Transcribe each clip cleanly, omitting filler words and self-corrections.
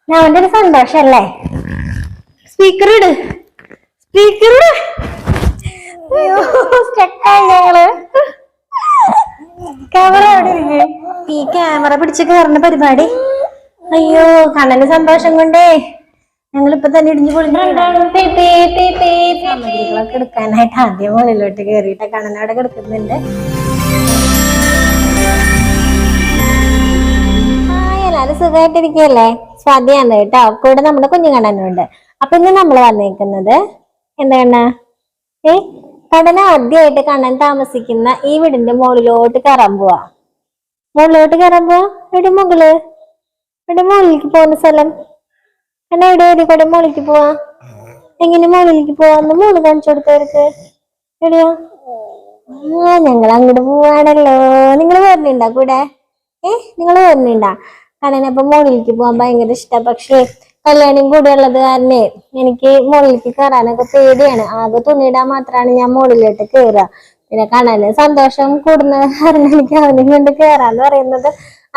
ഞാൻ അവന്റെ ഒരു സന്തോഷല്ലേ. സ്പീക്കർ ഇട്, സ്പീക്കർ ഇട്. അയ്യോ സ്റ്റക്കായി ഞങ്ങള്. ക്യാമറ എവിടെ ഇരിക്കേ? ഈ ക്യാമറ പിടിച്ച് കയറുന്ന പരിപാടി. അയ്യോ കണ്ണന് സന്തോഷം കൊണ്ടേ ഞങ്ങളിപ്പൊ തന്നെ ഇടിഞ്ഞു പൊളിഞ്ഞൊക്കെ എടുക്കാനായിട്ട് ആദ്യം മുകളിലോട്ട് കയറിയിട്ട് കണ്ണനവിടെ കിടക്കുന്നുണ്ട്. എല്ലാരും സുഖമായിട്ടിരിക്കല്ലേ? സ്വാതിയാണ് കേട്ടോ. കൂടെ നമ്മുടെ കുഞ്ഞു കണ്ണനുണ്ട്. അപ്പൊ ഇന്ന് നമ്മൾ വന്നേക്കുന്നത് എന്താണ്, കണ്ണൻ ആദ്യമായിട്ട് കണ്ണൻ താമസിക്കുന്ന ഈ വീടിന്റെ മുകളിലോട്ട് കയറാൻ പോവാ. മുകളിലോട്ട് കയറാൻ പോവാ. എവിടെ മുകളില്, എവിടെ മുകളിലേക്ക് പോകുന്ന സ്ഥലം? എന്നാ എവിടെ കൂടെ മുകളിലേക്ക് പോവാ? എങ്ങനെ മുകളിലേക്ക് പോവാന്ന് മുകളിൽ കാണിച്ചു കൊടുത്തവർക്ക്. എവിടെയാ? ഞങ്ങൾ അങ്ങോട്ട് പോവാണല്ലോ. നിങ്ങൾ വരുന്നുണ്ടാ കൂടെ? നിങ്ങൾ വരുന്നുണ്ടാ? കണ്ണനപ്പൊ മുകളിലേക്ക് പോവാൻ ഭയങ്കര ഇഷ്ടം. പക്ഷേ കല്യാണം കൂടെ ഉള്ളത് കാരണേ എനിക്ക് മുകളിലേക്ക് കയറാനൊക്കെ പേടിയാണ്. ആകെ തുണിയിടാൻ മാത്രമാണ് ഞാൻ മുകളിലോട്ട് കയറുക. പിന്നെ കണ്ണന് സന്തോഷം കൂടുന്ന കാരണം എനിക്ക് അവനും കൊണ്ട് കയറാന്ന് പറയുന്നത്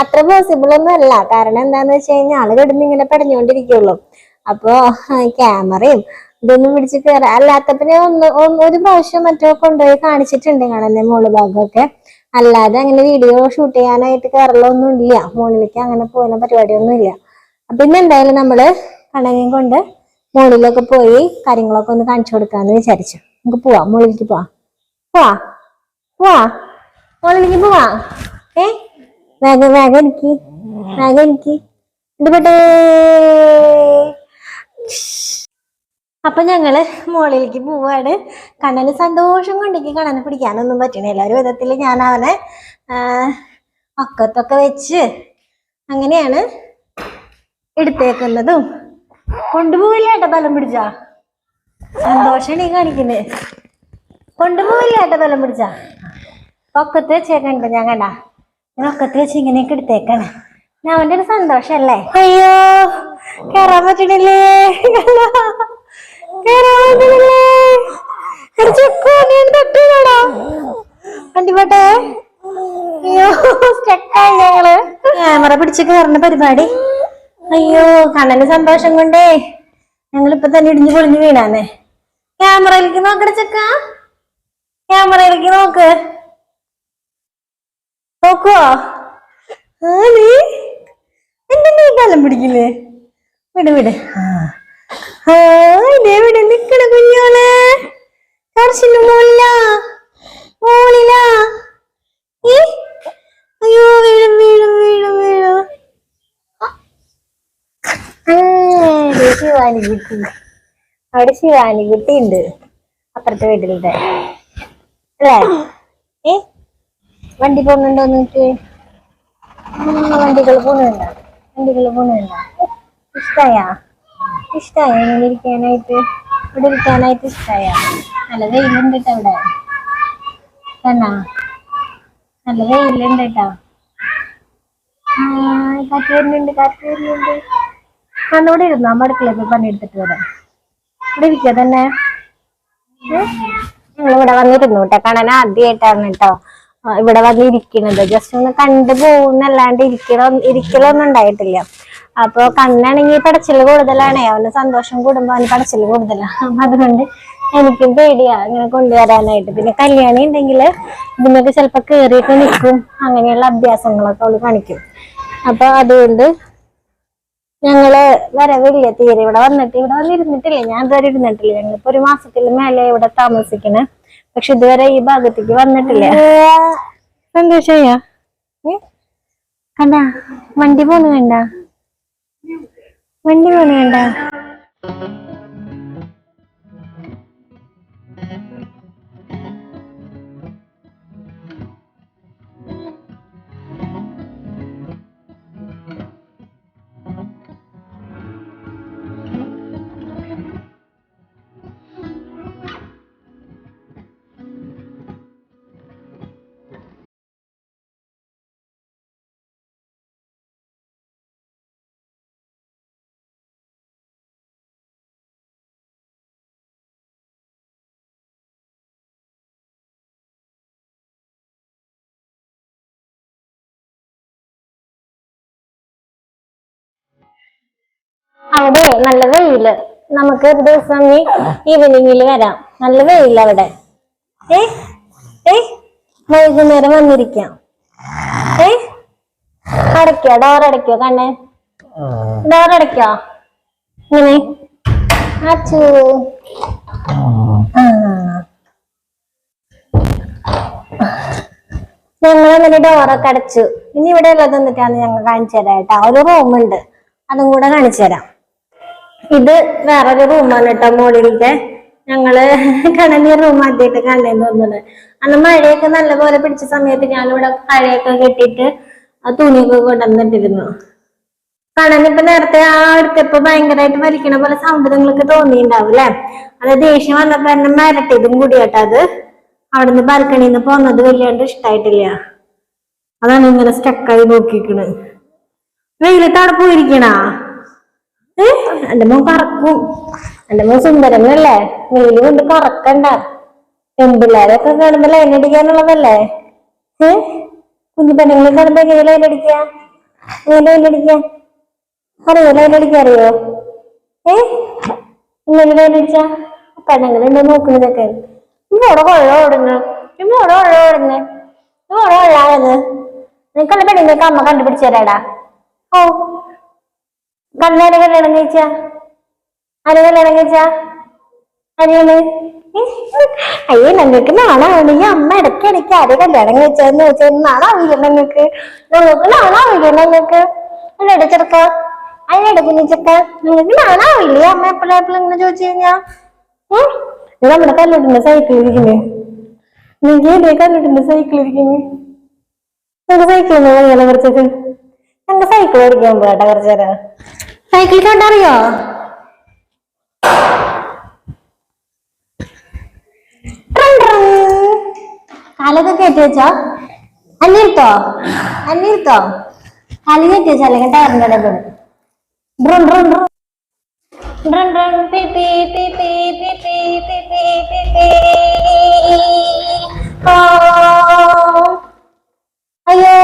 അത്ര പോസിബിൾ ഒന്നും അല്ല. കാരണം എന്താന്ന് വെച്ച് കഴിഞ്ഞാൽ ആള് കിടന്ന് ഇങ്ങനെ പടഞ്ഞുകൊണ്ടിരിക്കുള്ളൂ. അപ്പൊ ക്യാമറയും ഇതൊന്നും പിടിച്ച് കയറാം. അല്ലാത്തപ്പോ ഞാൻ ഒരു പ്രാവശ്യം മറ്റോ കൊണ്ടുപോയി കാണിച്ചിട്ടുണ്ട് കണ്ണന്റെ മുകള് ഭാഗമൊക്കെ. അല്ലാതെ അങ്ങനെ വീഡിയോ ഷൂട്ട് ചെയ്യാനായിട്ട് കയറലൊന്നും ഇല്ല. മുകളിലേക്ക് അങ്ങനെ പോകുന്ന പരിപാടിയൊന്നും ഇല്ല. അപ്പൊ ഇന്ന് എന്തായാലും നമ്മള് കണ്ണനെയും കൊണ്ട് മുകളിലൊക്കെ പോയി കാര്യങ്ങളൊക്കെ ഒന്ന് കാണിച്ചു കൊടുക്കാന്ന് വിചാരിച്ചു. നമുക്ക് പോവാം, മുകളിലേക്ക് പോവാ. പോവാ പോവാ മുകളിലേക്ക് പോവാ. വേഗം വേഗം എനിക്ക്, വേഗം എനിക്ക് ഇതുപെട്ടേ. അപ്പൊ ഞങ്ങള് മുകളിലേക്ക് പോവാണ്. കണ്ണന് സന്തോഷം കൊണ്ടെങ്കിൽ കണ്ണനെ പിടിക്കാനൊന്നും പറ്റണില്ല. ഒരു വിധത്തില് ഞാൻ അവനെ ഒക്കത്തൊക്കെ വെച്ച് അങ്ങനെയാണ് എടുത്തേക്കുന്നതും. കൊണ്ടുപോവില്ല ഏട്ടാ, ബലം പിടിച്ചാ സന്തോഷാണ് ഈ കാണിക്കുന്നത്. കൊണ്ടുപോവില്ല ഏട്ടാ, ബലം പിടിച്ചാ. ഒക്കത്ത് വെച്ചേക്കണ്ട് ഞാൻ. കണ്ടാ ഞാൻ ഒക്കത്ത് വെച്ച് ഇങ്ങനെയൊക്കെ എടുത്തേക്കാണ്. ഞാൻ അവന്റെ ഒരു സന്തോഷല്ലേ. അയ്യോ കേറാൻ പറ്റണില്ലേ, വണ്ടിപോട്ടെ. അയ്യോ സ്റ്റക്കായി ഞങ്ങള്. ക്യാമറ പിടിച്ച് കയറുന്ന പരിപാടി. അയ്യോ കണ്ണന് സന്തോഷം കൊണ്ടേ ഞങ്ങളിപ്പൊ തന്നെ ഇടിഞ്ഞു പൊളിഞ്ഞു വീണാന്നേ. ക്യാമറയിലേക്ക് നോക്കട ചെക്ക, ക്യാമറയിലേക്ക് നോക്ക്. നോക്കുവോ? നീ എന്തെങ്കിലും ഈ കാലം പിടിക്കില്ലേ? വിട് വിട്. ഇതെവിടെ നിക്കണ കുഞ്ഞോളെ? കർശിന്റെ മോളിലാ, മോളിലാ. അയ്യോ വീഴും വീഴും വീഴും വീഴും. ശിവാനി കുട്ടി, അവിടെ ശിവാനി കുട്ടി ഉണ്ട് അപ്പുറത്തെ വീട്ടിലത്തെ അല്ലേ? വണ്ടി പോകുന്നുണ്ടോ നോക്ക്. വണ്ടികൾ പോകുന്നുണ്ടോ? വണ്ടികൾ പോകുന്നുണ്ടോ? ഇഷ്ടായാ? ഇഷ്ടായ ഇങ്ങനെ ഇരിക്കാനായിട്ട്, ഇവിടെ ഇരിക്കാനായിട്ട് ഇഷ്ടായ? നല്ല വെയിലുണ്ട് കേട്ടോ ഇവിടെ. കണ്ണാ നല്ല വെയിലുണ്ട് കേട്ടോ. കാറ്റ് വരുന്നുണ്ട്, കാറ്റ് വരുന്നുണ്ട്. കണ്ണൂടെ ഇരുന്നു. അമ്മ അടുക്കളയിൽ പണിയെടുത്തിട്ട് വരാം. ഇവിടെ ഇരിക്കുക തന്നെ. ഞങ്ങളിവിടെ വന്നിരുന്നു കേട്ടോ. കണ്ണൻ ആദ്യമായിട്ടാണ് കേട്ടോ ഇവിടെ വന്നിരിക്കണത്. ജസ്റ്റ് ഒന്ന് കണ്ടു പോകുന്നല്ലാണ്ട് ഇരിക്കലൊന്നും ഉണ്ടായിട്ടില്ല. അപ്പൊ കണ്ണാണെങ്കിൽ പടച്ചില് കൂടുതലാണേ. അവന് സന്തോഷം കൂടുമ്പോ അവന് പടച്ചില് കൂടുതലാണ്. അപ്പൊ അതുകൊണ്ട് എനിക്കും പേടിയാ ഇങ്ങനെ കൊണ്ടുവരാനായിട്ട്. പിന്നെ കല്യാണി ഉണ്ടെങ്കിൽ ഇതിനൊക്കെ ചിലപ്പോ കേറിയിട്ട് നിൽക്കും. അങ്ങനെയുള്ള അഭ്യാസങ്ങളൊക്കെ അവള് കാണിക്കും. അപ്പൊ അതുകൊണ്ട് ഞങ്ങള് വരവില്ല തീരെ. ഇവിടെ വന്നിരുന്നിട്ടില്ല. ഞാൻ ഇതുവരെ ഇരുന്നിട്ടില്ല. ഞങ്ങളിപ്പോ ഒരു മാസത്തിൽ മേലെ ഇവിടെ താമസിക്കണേ. പക്ഷെ ഇതുവരെ ഈ ഭാഗത്തേക്ക് വന്നിട്ടില്ല. സന്തോഷായ? കണ്ടാ വണ്ടി പോന്ന് കണ്ട, വണ്ടി പോന്ന് കണ്ട. അവിടെ നല്ല വെയില്. നമുക്ക് ഒരു ദിവസം ഈവനിങ്ങില് വരാം. നല്ല വെയില് അവിടെ. വൈകുന്നേരം വന്നിരിക്കാം. അടയ്ക്കോ, ഡോറടയ്ക്കോ കണ്ണേ? ഡോറടയ്ക്കോ? ഇങ്ങനെ അച്ചു. ഞങ്ങളങ്ങനെ ഡോറൊക്കെ അടച്ചു. ഇനി ഇവിടെ ഉള്ളത് എന്നിട്ടാണ് ഞങ്ങൾ കാണിച്ചു തരാം കേട്ടോ. ഒരു റൂമുണ്ട്, അതും കൂടെ കാണിച്ചു തരാം. ഇത് വേറൊരു റൂമാണ് കേട്ടോ, മോളിലത്തെ. ഞങ്ങള് കണനീർ റൂം ആദ്യമായിട്ട് കണ്ടേന്ന് തോന്നുന്നത്. അന്ന് മഴയൊക്കെ നല്ലപോലെ പിടിച്ച സമയത്ത് ഞാനിവിടെ കഴയൊക്കെ കെട്ടിയിട്ട് തുണിയൊക്കെ കൊണ്ടുവന്നിട്ടിരുന്നു. കണനിപ്പോ നേരത്തെ ആ അടുത്തപ്പോ ഭയങ്കരമായിട്ട് വലിക്കണ പോലെ സൗണ്ട് നിങ്ങൾക്ക് തോന്നിയിട്ടുണ്ടാവും അല്ലെ? അത് ദേഷ്യം വന്നപ്പോ എന്നെ മരട്ടിയതും കൂടി കേട്ടോ. അത് അവിടുന്ന് ബാൽക്കണിന്ന് പോന്നത് വലിയാണ്ട് ഇഷ്ടായിട്ടില്ല. അതാണ് ഇങ്ങനെ സ്റ്റക്കായി നോക്കിക്കണ്. വെയിലത്ത് അവിടെ പോയിരിക്കണാ? എന്റെ മോൻ കറക്കും. എന്റെ മോൻ സുന്ദരനല്ലേ? വെയില് കൊണ്ട് കറക്കണ്ട. പെൺപിള്ളേരൊക്കെ കാണുമ്പോ ലൈനടിക്കാനുള്ളതല്ലേ? കുഞ്ഞു പെണ്ണുങ്ങളെ കാണുമ്പോ എങ്ങനെ ലൈനടിക്ക? ലൈനടിക്ക അറിയോ? ലൈനടിക്ക അറിയോ? ഇങ്ങനെ ലൈനടിച്ച പെണ്ണുങ്ങളുണ്ടോ നോക്കുന്നതൊക്കെ? ഇമ്മോടെ കൊള്ള ഓടുന്നു, ഇമ്മോടെ കൊള്ള ഓടുന്നു, ഇമ്മോടെ കൊള്ളാതെന്ന് നിനക്കുള്ള പെണ്ണുങ്ങൾക്ക് അമ്മ കണ്ടുപിടിച്ചു തരാടാ. ഓ, കണ്ണാരെ കല്യാണം കഴിച്ച? ആരെ കല്യാണം കഴിച്ച? ആരെയാണ്? അയ്യോ, ഞങ്ങൾക്ക് നാണാവില്ല. ഈ അമ്മ ഇടയ്ക്കിടയ്ക്ക് ആരെ കല്യാണം കഴിച്ചതെന്ന് ചോദിച്ചാൽ നാണാവില്ല ഞങ്ങൾക്ക്. നാണാവില്ല ഞങ്ങൾക്ക്. അല്ലേടെ ചെറുക്ക, അല്ലേടെ കുഞ്ഞിച്ചക്ക, നിങ്ങൾക്ക് നാണാവില്ലേ അമ്മ എപ്പോഴും ഇങ്ങനെ ചോദിച്ചു കഴിഞ്ഞാ? നമ്മുടെ കല്ലുട്ടിന്റെ സൈക്കിൾ ഇരിക്കുന്നേ. നിങ്ങൾക്ക് ഇതേ കല്ലുട്ടിന്റെ സൈക്കിൾ ഇരിക്കുന്നേ. ഞങ്ങൾക്ക് സൈക്കിൾ ഒന്നും കഴിയാലോ കുറച്ചൊക്കെ. ഞങ്ങൾ സൈക്കിൾ ഓടിക്കാൻ പോകട്ടെ കുറച്ചു നേരം. സൈക്കിൾ കണ്ടറിയോ? കാലൊക്കെ കയറ്റി വെച്ചോ? അന്നിരുത്തോ? അന്നിരുത്തോ? കാല് കയറ്റി വെച്ചോ? അല്ലെങ്കിൽ ടയറിന്റെ ഇടയിൽ ഡ്രും ഡ്രും ഡ്രും ഡ്രും ഡ്രും പി പി പി പി പി പി പി പി പി പി. അയ്യോ,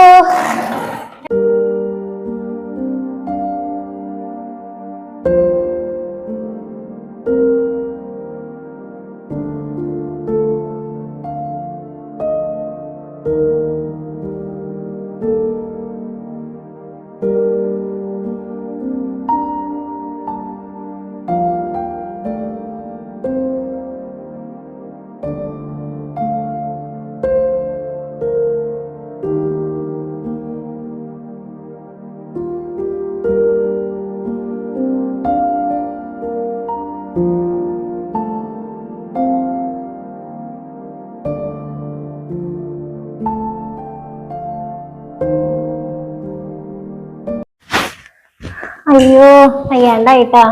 അയ്യോ, വയ്യാണ്ടായിട്ടാ.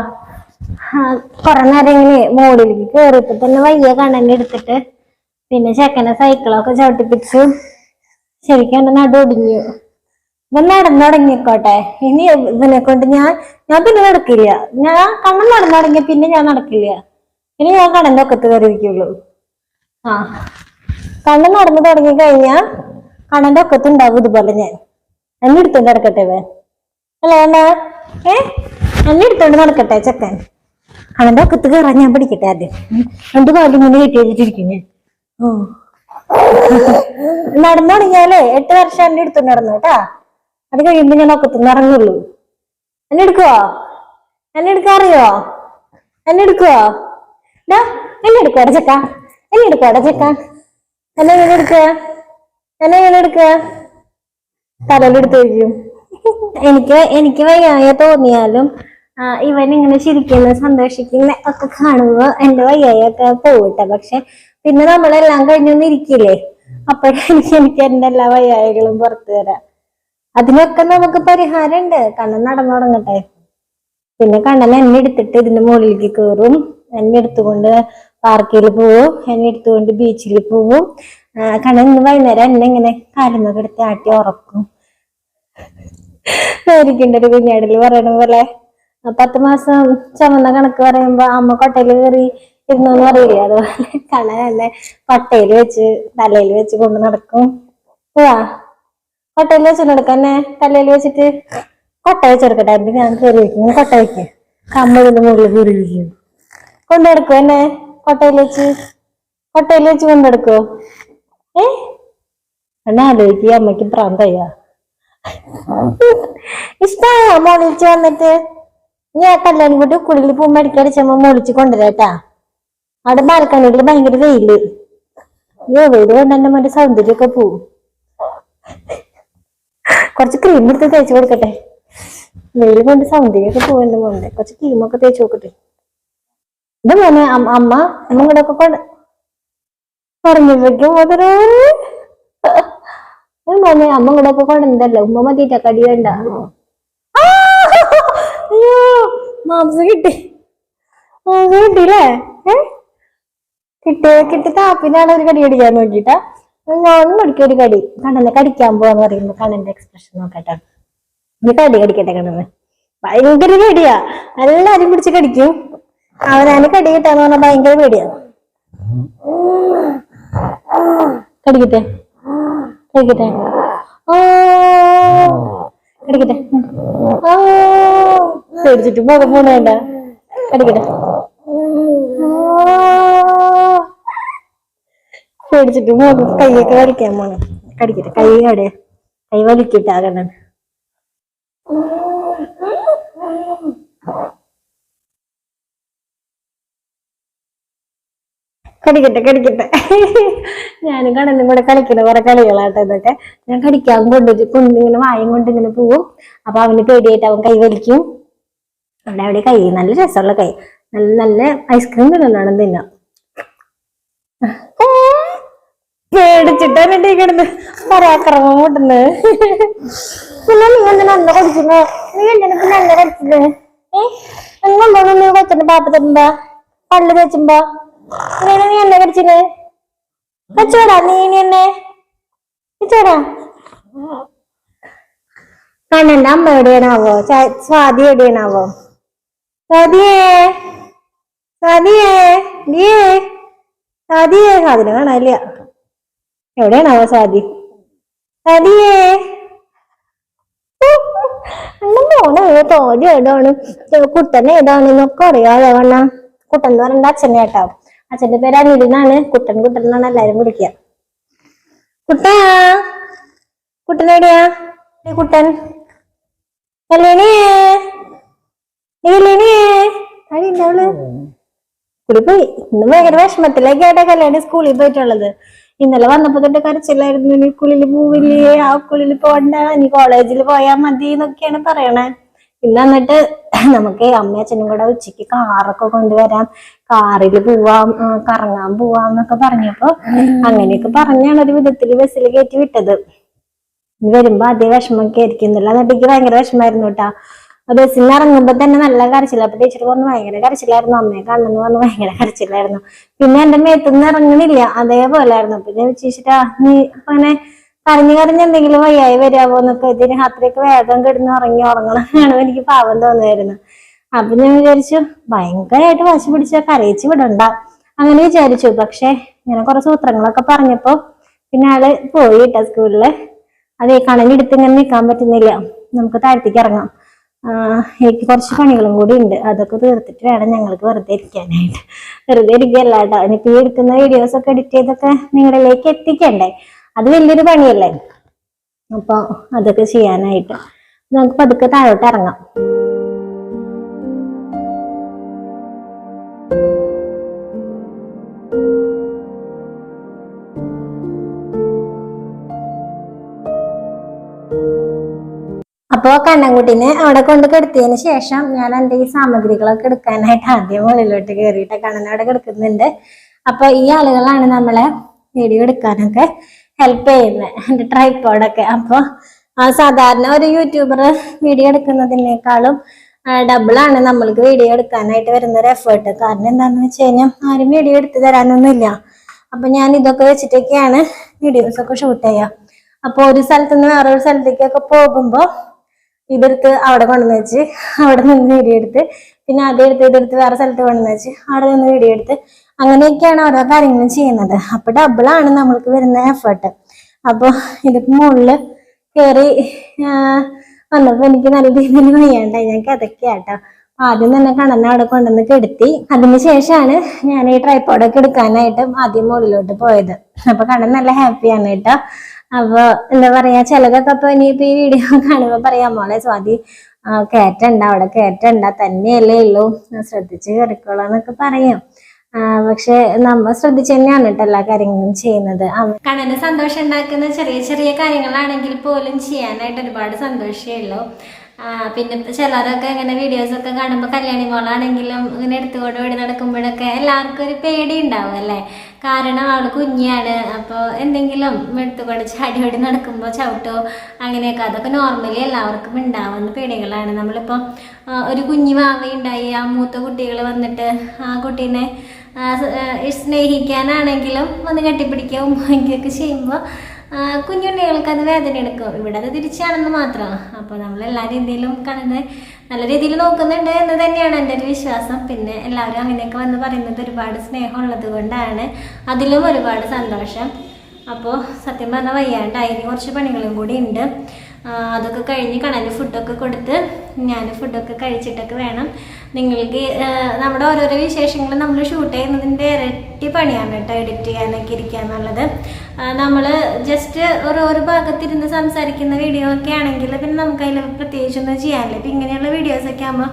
കൊറേ നേരം ഇങ്ങനെ മോളിലേക്ക് കേറിയപ്പോ തന്നെ വയ്യ കണ്ണനെ എടുത്തിട്ട്. പിന്നെ ചെക്കനെ സൈക്കിളൊക്കെ ചവിട്ടിപ്പിച്ചു. ശരിക്കും എന്റെ നടു ഒടിഞ്ഞു. ഇവൻ നടന്നു തുടങ്ങിക്കോട്ടെ. ഇനി ഇവനെ കൊണ്ട് ഞാൻ പിന്നെ നടക്കില്ല. ഞാൻ കണ്ണൻ നടന്നു തുടങ്ങിയ പിന്നെ ഞാൻ നടക്കില്ല. ഇനി ഞാൻ കണ്ണന്റെ ഒക്കത്ത് കയറിയിരിക്കുള്ളൂ. കണ്ണൻ നടന്നു തുടങ്ങി കഴിഞ്ഞാ കണ്ണന്റെ ഒക്കത്ത് ഉണ്ടാവും ഇതുപോലെ. ഞാൻ എന്നെ എടുത്തോണ്ട് നടക്കട്ടെ ഇവൻ അല്ലേ? എന്നെ എടുത്തോണ്ട് നടക്കട്ടെ ചെക്കൻ. കണ്ണന്റെ ഒക്കത്ത് കയറാൻ ഞാൻ പഠിക്കട്ടെ ആദ്യം. രണ്ടു കാലം ഇങ്ങനെ കെട്ടി വെച്ചിട്ടിരിക്കും ഞാൻ. നടന്നു തുടങ്ങിയാലേ 8 വർഷം എന്നെ എടുത്തോണ്ട് നടന്നു കേട്ടാ. അത് കഴിയുമ്പോ ഞാൻ ഒക്കത്തുനിന്ന് ഇറങ്ങുള്ളൂ. എന്നെ എടുക്കുവോ? എന്നെ എടുക്കാറിയോ? എന്നെ എടുക്കുവോ? എന്നെ എടുക്കുവാടെ ചെക്ക? എന്നെ എടുക്കുവാടെ ചെക്ക? എന്നെ എങ്ങനെ എടുക്കുക? എന്നെ എങ്ങനെ എടുക്കുക? തലയിലെടുത്ത് വയ്ക്കും. എനിക്ക് വയ്യായ തോന്നിയാലും ഇവൻ ഇങ്ങനെ ചിരിക്കുന്ന സന്തോഷിക്കുന്ന ഒക്കെ കാണുമ്പോ എന്റെ വയ്യായൊക്കെ പോകട്ടെ. പക്ഷെ പിന്നെ നമ്മളെല്ലാം കഴിഞ്ഞൊന്നും ഇരിക്കില്ലേ, അപ്പോഴെനിക്ക് എന്റെ എല്ലാ വയ്യായകളും പുറത്തു വരാം. അതിനൊക്കെ നമുക്ക് പരിഹാരം ഉണ്ട്. കണ്ണൻ നടന്നു തുടങ്ങട്ടെ. പിന്നെ കണ്ണൻ എന്നെ എടുത്തിട്ട് ഇതിന്റെ മുകളിലേക്ക് കയറും. എന്നെ എടുത്തുകൊണ്ട് പാർക്കിൽ പോവും. എന്നെ എടുത്തുകൊണ്ട് ബീച്ചിൽ പോവും. കണ്ണൻ ഇന്ന് വൈകുന്നേരം എന്നെ ഇങ്ങനെ കാലുമൊക്കെ എടുത്ത് ആട്ടി ഉറക്കും. ആയിരിക്കണ്ട ഒരു കുഞ്ഞാടില് പറയണ പോലെ 10 മാസം ചുമന്ന കണക്ക് പറയുമ്പോ അമ്മ കൊട്ടയിൽ കയറി ഇരുന്നോന്ന് പറയില്ലേ, അതുപോലെ കണ്ണൻ എന്നെ കൊട്ടയിൽ വെച്ച് തലയിൽ വെച്ച് കൊണ്ട് നടക്കും. കൊട്ടയിൽ വെച്ച് നടക്കന്നെ. തലയിൽ വെച്ചിട്ട് കൊട്ട വെച്ചെടുക്കട്ടെ. ഞാൻ കയറി വെക്കും. കൊട്ട വെക്കും. കമ്മലിന്റെ മുകളിൽ കയറിയിരിക്കും. കൊണ്ടെടുക്കോ എന്നെ കൊട്ടയിൽ വെച്ച് കൊണ്ടെടുക്കോ? എന്നെ ആലോചിക്കുക, അമ്മയ്ക്ക് പ്രാന്തയ്യ. ഇഷ്ടായ മോളിച്ച് വന്നിട്ട് ഞാൻ കല്യാണം കൂട്ടി കുളിയിൽ പോകുമ്പോ അടിക്കടിച്ചമ്മ മോളിച്ച് കൊണ്ടുവരാട്ടാ. അവിടെ ബാൽക്കണിയിൽ ഭയങ്കര വെയില്. വെയില് കൊണ്ട് എന്റെ മോന്റെ സൗന്ദര്യമൊക്കെ പോവും. കുറച്ച് ക്രീം എടുത്ത് തേച്ച് കൊടുക്കട്ടെ. വെയില് കൊണ്ട് സൗന്ദര്യമൊക്കെ പോവും എന്റെ മോന്റെ. കുറച്ച് ക്രീമൊക്കെ തേച്ച് നോക്കട്ടെ. ഇത് മോനെ അമ്മ കൂടെ ഒക്കെ പറഞ്ഞപ്പോഴേക്കും മോനെ അമ്മ കൂടെ ഒക്കെ കൊണ്ടുണ്ടല്ലോ. ഉമ്മ മതിയിട്ട കടി വേണ്ട. അയ്യോ മാംസം കിട്ടിയില്ലേ? കിട്ടി താപ്പിനാണ് ഒരു കടി കടിക്കാൻ നോക്കിട്ടാ. ഞാനും കടിക്കും ഒരു കടി. കണ്ണനെ കടിക്കാൻ പോവാന്ന് പറയുമ്പോ കണ്ണന്റെ എക്സ്പ്രഷൻ നോക്കട്ടെ. ഈ കടി കടിക്കട്ടെ കണ്ണന്. ഭയങ്കര പേടിയാ. എല്ലാരും പിടിച്ച് കടിക്കും. അവനാന് കടി കിട്ടാന്ന് പറഞ്ഞാൽ ഭയങ്കര പേടിയാ. കടിക്കട്ടെ കടിക്കട്ടെ കടിക്കട്ടെ. പേടിച്ചിട്ട് മുഖം പോണേണ്ട. കടിക്കട്ടെ പേടിച്ചിട്ട് മുഖം കൈയൊക്കെ വലിക്കാൻ പോണം. കടിക്കട്ടെ. കൈ വലിക്കിട്ടാകണം. കടിക്കട്ടെ. ഞാനും കണ്ണനും കൂടെ കളിക്കുന്ന കുറെ കളികളാട്ടോ ഇതൊക്കെ. ഞാൻ കടിക്കാൻ കൊണ്ടിങ്ങനെ വായും കൊണ്ട് ഇങ്ങനെ പോവും. അപ്പൊ അവന് പേടിയായിട്ട് അവൻ കൈ വലിക്കും. അവിടെ കൈ നല്ല രസമുള്ള കൈ. നല്ല ഐസ്ക്രീം തിന്നാണ് തിന്നാം. പേടിച്ചിട്ടാണ് കിടന്ന് പരാക്രമം കൂട്ടുന്നത്. പിന്നെ നീ എന്തിനാ അന്ന കടിക്കുന്നേ? നീ എന്തിനാ പിന്നെ അന്ന കടിച്ചത്? എന്നുണ്ടോ നീ കൊച്ചിന്റെ പാപ്പ തരുമ്പോ പള്ളി തേച്ചുമ്പോ ഇങ്ങനെ നീ എന്നെ കടിച്ചിന്? വെച്ചോടാ നീ എന്നെ വെച്ചോടാ. കണ്ണന്റെ അമ്മ എവിടെയാണാവോ? സ്വാതി എവിടെയാണാവോ? സാധിനെ കാണാനില്ല. എവിടെയാണാവോ സാധി? മോനെ തോന്നി ഏതാണ് കുട്ടൻ ഏതാണെന്നൊക്കെ അറിയാതെ കണ്ണ. കുട്ടൻ എന്ന് പറയണ്ട അച്ഛനെ കേട്ടോ. അച്ഛന്റെ പേര് അനിലിനാണ്. കുട്ടൻ എന്നാണ് എല്ലാരും വിളിക്കുക. കുട്ടനെവിടെയാ? കുട്ടൻ സ്കൂളിൽ പോയി. ഇന്ന് ഭയങ്കര വിഷമത്തിലേക്കായിട്ടാ കല്യാണി സ്കൂളിൽ പോയിട്ടുള്ളത്. ഇന്നലെ വന്നപ്പോ തൊട്ട് കരച്ചില്ലായിരുന്നു. ഇനി സ്കൂളിൽ പോവില്ലേ, ആ സ്കൂളിൽ പോകണ്ട, ഇനി കോളേജിൽ പോയാ മതി എന്നൊക്കെയാണ് പറയണേ. പിന്നെ എന്നിട്ട് നമുക്ക് അമ്മയും അച്ഛനും കൂടെ ഉച്ചക്ക് കാറൊക്കെ കൊണ്ടുവരാം, കാറിൽ പോവാം, കറങ്ങാൻ പോവാം എന്നൊക്കെ പറഞ്ഞപ്പോ അങ്ങനെയൊക്കെ പറഞ്ഞാണ് ഒരു വിധത്തില് ബസ്സിൽ കയറ്റി വിട്ടത്. ഇനി വരുമ്പോ അതേ വിഷമൊക്കെ ആയിരിക്കുന്നില്ല. എന്നിട്ട് എനിക്ക് ഭയങ്കര വിഷമായിരുന്നു കേട്ടാ. ബസ്സിൽ നിന്ന് ഇറങ്ങുമ്പോ തന്നെ നല്ല കരച്ചില്ല. അപ്പൊ ടീച്ചർ പറഞ്ഞു ഭയങ്കര കരച്ചിലായിരുന്നു, അമ്മയെ കണ്ണെന്ന് പറഞ്ഞു ഭയങ്കര കരച്ചിലായിരുന്നു. പിന്നെ എന്റെ മേത്തുനിന്ന് ഇറങ്ങണില്ല, അതേപോലായിരുന്നു. പിന്നെ വിചാരിച്ചിട്ടാ നീ അങ്ങനെ കരഞ്ഞ് എന്തെങ്കിലും വയ്യായി വരാവോ എന്നൊക്കെ. ഇതിന് രാത്രിയൊക്കെ വേഗം കിടന്ന് ഉറങ്ങണം എനിക്ക് പാവം തോന്നുമായിരുന്നു. അപ്പൊ ഞാൻ വിചാരിച്ചു ഭയങ്കരമായിട്ട് വാശി പിടിച്ച കരയിച്ച് വിടണ്ട അങ്ങനെ വിചാരിച്ചു. പക്ഷെ ഇങ്ങനെ കുറെ സൂത്രങ്ങളൊക്കെ പറഞ്ഞപ്പോ പിന്നെ ആള് പോയി കേട്ടാ സ്കൂളില്. അതേ കണലെടുത്ത് ഇങ്ങനെ നിൽക്കാൻ പറ്റുന്നില്ല. നമുക്ക് താഴത്തേക്ക് ഇറങ്ങാം. എനിക്ക് കുറച്ച് പണികളും കൂടി ഉണ്ട്. അതൊക്കെ തീർത്തിട്ട് വേണം ഞങ്ങൾക്ക് വെറുതെ ഇരിക്കാനായിട്ട്. വെറുതെ ഇരിക്കുകയല്ല കേട്ടോ. എനിക്ക് ഈ എടുക്കുന്ന വീഡിയോസ് ഒക്കെ എഡിറ്റ് ചെയ്തൊക്കെ നിങ്ങളിലേക്ക് എത്തിക്കണ്ടേ, അത് വലിയൊരു പണിയല്ലേ. അപ്പൊ അതൊക്കെ ചെയ്യാനായിട്ട് നമുക്ക് പതുക്കെ താഴോട്ട് ഇറങ്ങാം. അപ്പൊ കണ്ണൻകുട്ടീനെ അവിടെ കൊണ്ട് കിടത്തിയതിന് ശേഷം ഞാൻ എൻ്റെ ഈ സാമഗ്രികളൊക്കെ എടുക്കാനായിട്ട് ആദ്യം മുകളിലോട്ട് കയറിയിട്ട് കണ്ണനവിടെ കിടക്കുന്നുണ്ട്. അപ്പൊ ഈ ആളുകളാണ് നമ്മളെ വീഡിയോ എടുക്കാനൊക്കെ ഹെൽപ്പ് ചെയ്യുന്നത്, എൻ്റെ ട്രൈപ്പോഡൊക്കെ. അപ്പൊ സാധാരണ ഒരു യൂട്യൂബർ വീഡിയോ എടുക്കുന്നതിനേക്കാളും ഡബിളാണ് നമ്മൾക്ക് വീഡിയോ എടുക്കാനായിട്ട് വരുന്നൊരു എഫേർട്ട്. കാരണം എന്താണെന്ന് വെച്ച് കഴിഞ്ഞാൽ ആരും വീഡിയോ എടുത്തു തരാനൊന്നുമില്ല. അപ്പൊ ഞാൻ ഇതൊക്കെ വെച്ചിട്ടൊക്കെയാണ് വീഡിയോസ് ഒക്കെ ഷൂട്ട് ചെയ്യുക. അപ്പൊ ഒരു സ്ഥലത്ത് നിന്ന് വേറൊരു സ്ഥലത്തേക്കൊക്കെ പോകുമ്പോ ഇതെടുത്ത് അവിടെ കൊണ്ടുവന്ന് വെച്ച് അവിടെ നിന്ന് വീഡിയോ എടുത്ത്, പിന്നെ ഇതെടുത്ത് വേറെ സ്ഥലത്ത് കൊണ്ടുവന്ന് വെച്ച് അവിടെ നിന്ന് വീഡിയോ എടുത്ത്, അങ്ങനെയൊക്കെയാണ് ഓരോ കാര്യങ്ങളും ചെയ്യുന്നത്. അപ്പൊ ഡബിളാണ് നമ്മൾക്ക് വരുന്ന എഫേർട്ട്. അപ്പൊ ഇതിപ്പോ മുകളില് കയറി വന്നപ്പോ എനിക്ക് നല്ല രീതിയിൽ വയ്യാണ്ടായി. ഞാൻ കിതക്കാട്ടോ. ആദ്യം തന്നെ കണ്ണനെ അവിടെ കൊണ്ടുവന്ന് കെടുത്തി. അതിനുശേഷമാണ് ഞാൻ ഈ ട്രൈപ്പോഡൊക്കെ എടുക്കാനായിട്ട് ആദ്യം മുകളിലോട്ട് പോയത്. അപ്പൊ കണ്ണൻ നല്ല ഹാപ്പിയാണ് കേട്ടോ. അപ്പൊ എന്താ പറയാ, ചിലതൊക്കെ അപ്പൊ ഇനിയിപ്പോ ഈ വീഡിയോ കാണുമ്പോ പറയാം, മോളെ സ്വാതി കയറ്റണ്ട, അവിടെ കയറ്റണ്ട, തന്നെയല്ലേ ഉള്ളൂ, ശ്രദ്ധിച്ച് കയറിക്കോളാന്നൊക്കെ പറയും. പക്ഷെ നമ്മൾ ശ്രദ്ധിച്ച് തന്നെയാണ് കേട്ടോ എല്ലാ കാര്യങ്ങളും ചെയ്യുന്നത്. കണ്ണന് സന്തോഷം ഉണ്ടാക്കുന്ന ചെറിയ ചെറിയ കാര്യങ്ങളാണെങ്കിൽ പോലും ചെയ്യാനായിട്ട് ഒരുപാട് സന്തോഷമേ ഉള്ളൂ. പിന്നെ ചിലരൊക്കെ ഇങ്ങനെ വീഡിയോസൊക്കെ കാണുമ്പോൾ കല്യാണി മോളാണെങ്കിലും ഇങ്ങനെ എടുത്തുകൊണ്ട് ഓടി നടക്കുമ്പോഴൊക്കെ എല്ലാവർക്കും ഒരു പേടി ഉണ്ടാവും അല്ലേ. കാരണം അവൾ കുഞ്ഞാണ്. അപ്പോൾ എന്തെങ്കിലും എടുത്തുകൊണ്ട് ചാടി ഓടി നടക്കുമ്പോൾ ചവിട്ടോ അങ്ങനെയൊക്കെ, അതൊക്കെ നോർമലി എല്ലാവർക്കും ഉണ്ടാവുന്ന പേടികളാണ്. നമ്മളിപ്പോൾ ഒരു കുഞ്ഞു മാവയുണ്ടായി, ആ മൂത്ത കുട്ടികൾ വന്നിട്ട് ആ കുട്ടീനെ സ്നേഹിക്കാനാണെങ്കിലും വന്ന് കെട്ടിപ്പിടിക്കുക ഉമ്മയ്ക്കൊക്കെ ചെയ്യുമ്പോൾ കുഞ്ഞുണ്ണികൾക്ക് അത് വേദന എടുക്കും. ഇവിടെ അത് തിരിച്ചാണെന്ന് മാത്രം. അപ്പോൾ നമ്മൾ എല്ലാ രീതിയിലും കണ്ണനെ നല്ല രീതിയിൽ നോക്കുന്നുണ്ട് എന്ന് തന്നെയാണ് എൻ്റെ ഒരു വിശ്വാസം. പിന്നെ എല്ലാവരും അങ്ങനെയൊക്കെ വന്ന് പറയുന്നത് ഒരുപാട് സ്നേഹമുള്ളത് കൊണ്ടാണ്. അതിലും ഒരുപാട് സന്തോഷം. അപ്പോൾ സത്യം പറഞ്ഞാൽ വയ്യാണ്ടായി, കുറച്ച് പണികളും കൂടി ഉണ്ട്. അതൊക്കെ കഴിഞ്ഞ് കണ്ണന് ഫുഡൊക്കെ കൊടുത്ത് ഞാൻ ഫുഡൊക്കെ കഴിച്ചിട്ടൊക്കെ വേണം നിങ്ങൾക്ക് നമ്മുടെ ഓരോരോ വിശേഷങ്ങൾ നമ്മൾ ഷൂട്ട് ചെയ്യുന്നതിൻ്റെ ഇരട്ടി പണിയാണ് കേട്ടോ എഡിറ്റ് ചെയ്യാനൊക്കെ ഇരിക്കുക എന്നുള്ളത്. നമ്മൾ ജസ്റ്റ് ഓരോ ഭാഗത്തിരുന്ന് സംസാരിക്കുന്ന വീഡിയോ ഒക്കെ ആണെങ്കിൽ പിന്നെ നമുക്ക് അതിൽ പ്രത്യേകിച്ചൊന്നും ചെയ്യാനില്ല. ഇപ്പം ഇങ്ങനെയുള്ള വീഡിയോസൊക്കെ ആകുമ്പോൾ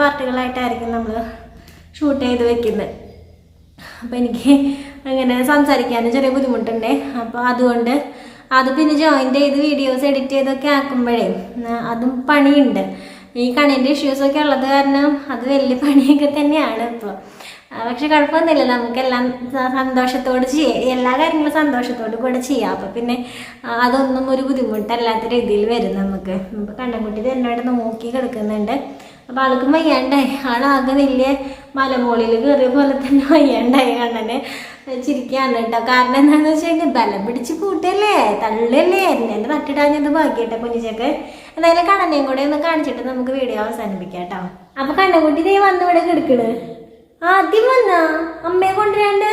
പാർട്ടുകളായിട്ടായിരിക്കും നമ്മൾ ഷൂട്ട് ചെയ്ത് വെക്കുന്നത്. അപ്പോൾ എനിക്ക് അങ്ങനെ സംസാരിക്കാനും ചെറിയ ബുദ്ധിമുട്ടുണ്ട്. അപ്പോൾ അതുകൊണ്ട് അത് പിന്നെ ജോയിൻ്റ് ചെയ്ത് വീഡിയോസ് എഡിറ്റ് ചെയ്തൊക്കെ ആക്കുമ്പോഴേ അതും പണിയുണ്ട്. ഈ കണ്ണിൻ്റെ ഇഷ്യൂസൊക്കെ ഉള്ളത് കാരണം അത് വലിയ പണിയൊക്കെ തന്നെയാണ് ഇപ്പോൾ. പക്ഷെ കുഴപ്പമൊന്നുമില്ല, നമുക്കെല്ലാം സന്തോഷത്തോട് ചെയ്യാം, എല്ലാ കാര്യങ്ങളും സന്തോഷത്തോട് കൂടെ ചെയ്യാം. അപ്പോൾ പിന്നെ അതൊന്നും ഒരു ബുദ്ധിമുട്ടല്ലാത്ത രീതിയിൽ വരും നമുക്ക്. ഇപ്പോൾ കണ്ണൻകുട്ടി തന്നെ നോക്കി കിടക്കുന്നുണ്ട്. അപ്പോൾ ആൾക്ക് വയ്യാണ്ടായി, ആളാകെ വലിയ മലമുകളിൽ കയറിയ പോലെ തന്നെ വയ്യാണ്ടായി. കണ്ണനെ ചിരിക്കുകയാണ് കേട്ടോ. കാരണം എന്താണെന്ന് വെച്ച് കഴിഞ്ഞാൽ ബലം പിടിച്ച് കൂട്ടല്ലേ, തള്ളല്ലേ, എന്നെ തട്ടിടാഞ്ഞത് ബാക്കിയിട്ടെ കുഞ്ഞിച്ചക്ക്. എന്തായാലും കണ്ണനെയും കൂടെ ഒന്ന് കാണിച്ചിട്ട് നമുക്ക് വീഡിയോ അവസാനിപ്പിക്കാം കേട്ടോ. അപ്പോൾ കണ്ണൻകുട്ടി ദേ വന്ന് ഇവിടെ കിടക്കണ്. ആദ്യം വന്നാ അമ്മയെ കൊണ്ടുവരാണ്ട്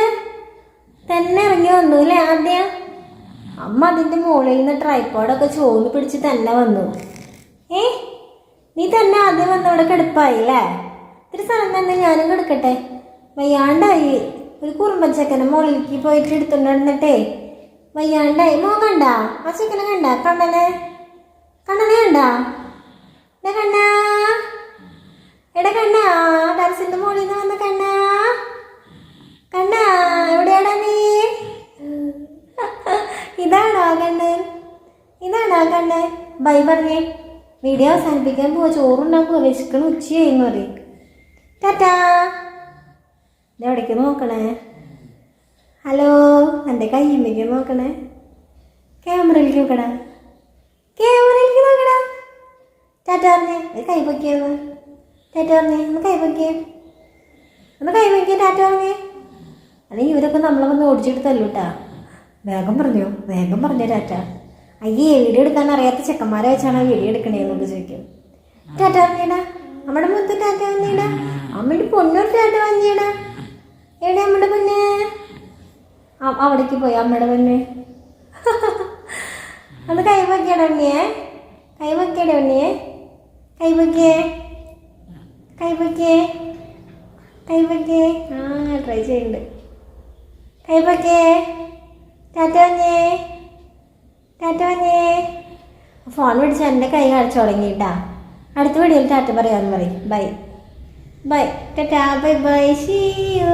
തന്നെ ഇറങ്ങി വന്നു അല്ലേ. ആദ്യം അമ്മ അതിൻ്റെ മുകളിൽ നിന്ന് ട്രൈപ്പോഡൊക്കെ ചോന്ന് പിടിച്ച് തന്നെ വന്നു. നീ തന്നെ ആദ്യം വന്ന് ഇവിടെ കിടപ്പായില്ലേ. ഇത്തിരി സ്ഥലം തന്നെ ഞാനും കിടക്കട്ടെ. വയ്യാണ്ടായി, ഒരു കുറുമ്പച്ചക്കനെ മുകളിലേക്ക് പോയിട്ട് എടുത്തുകൊണ്ടിരുന്നിട്ടേ വയ്യാണ്ടായി. കണ്ട ആ ചെക്കനെ കണ്ട, കണ്ണനെ കണ്ടാ കണ്ണാ, എടാ കണ്ണാ, ടെറസിന്റെ മുകളിൽ നിന്ന് വന്ന കണ്ണാ എവിടെയാടാ നീ? ഇതാണോ കണ്ണൻ? ബൈ പറഞ്ഞേ, വീഡിയോ അവസാനിപ്പിക്കാൻ പോവാ, ചോറുണ്ടാക്കുക, വിശക്കണ ഉച്ചയായിന്ന് പറയും. ടാറ്റാ. ഇതെവിടേക്ക് നോക്കണേ? ഹലോ, എൻ്റെ കയ്യുമ്മയ്ക്ക് നോക്കണേ, ക്യാമറയിലേക്ക് നോക്കടാ, ടാറ്റ പറഞ്ഞേ, കൈ പൊക്കിയത് ടാറ്റ പറഞ്ഞേ, ഒന്ന് കൈ പൊക്കിയേ ടാറ്റ പറഞ്ഞേ. അല്ലെങ്കിൽ ഇവരൊക്കെ നമ്മളെ വന്ന് ഓടിച്ചിട്ട് തല്ലൂട്ടാ. വേഗം പറഞ്ഞോ ടാറ്റ. അയ്യേ, വീഡിയോ എടുക്കാൻ അറിയാത്ത ചെക്കന്മാരെ വെച്ചാണ് വീഡിയോ എടുക്കണേന്നൊക്കെ ചോദിക്കും. ടാറ്റ പറഞ്ഞേടാ, നമ്മുടെ മുത്ത് ടാറ്റ വന്നേടാ, അമ്മയുടെ പൊന്നോട് ടാറ്റ വന്നേടാ. എവിടെ അമ്മയുടെ പൊന്ന്? അവിടേക്ക് പോയി അമ്മയുടെ പൊന്ന്. ഒന്ന് കൈ പൊക്കിയടാ ഉണ്ണിയെ, കൈ പൊക്കിയേ, ട്രൈ ചെയ്യുന്നുണ്ട്. കൈ പൊക്കിയേ, ടാറ്റ വന്നേ. ഫോൺ പിടിച്ച് എൻ്റെ കൈ കാണിച്ചു തുടങ്ങിയിട്ടാ. അടുത്ത വീഡിയോയിൽ ടാറ്റ പറയാമെന്ന് പറയും. ബൈ ടാറ്റ, ബൈ, സീ യു.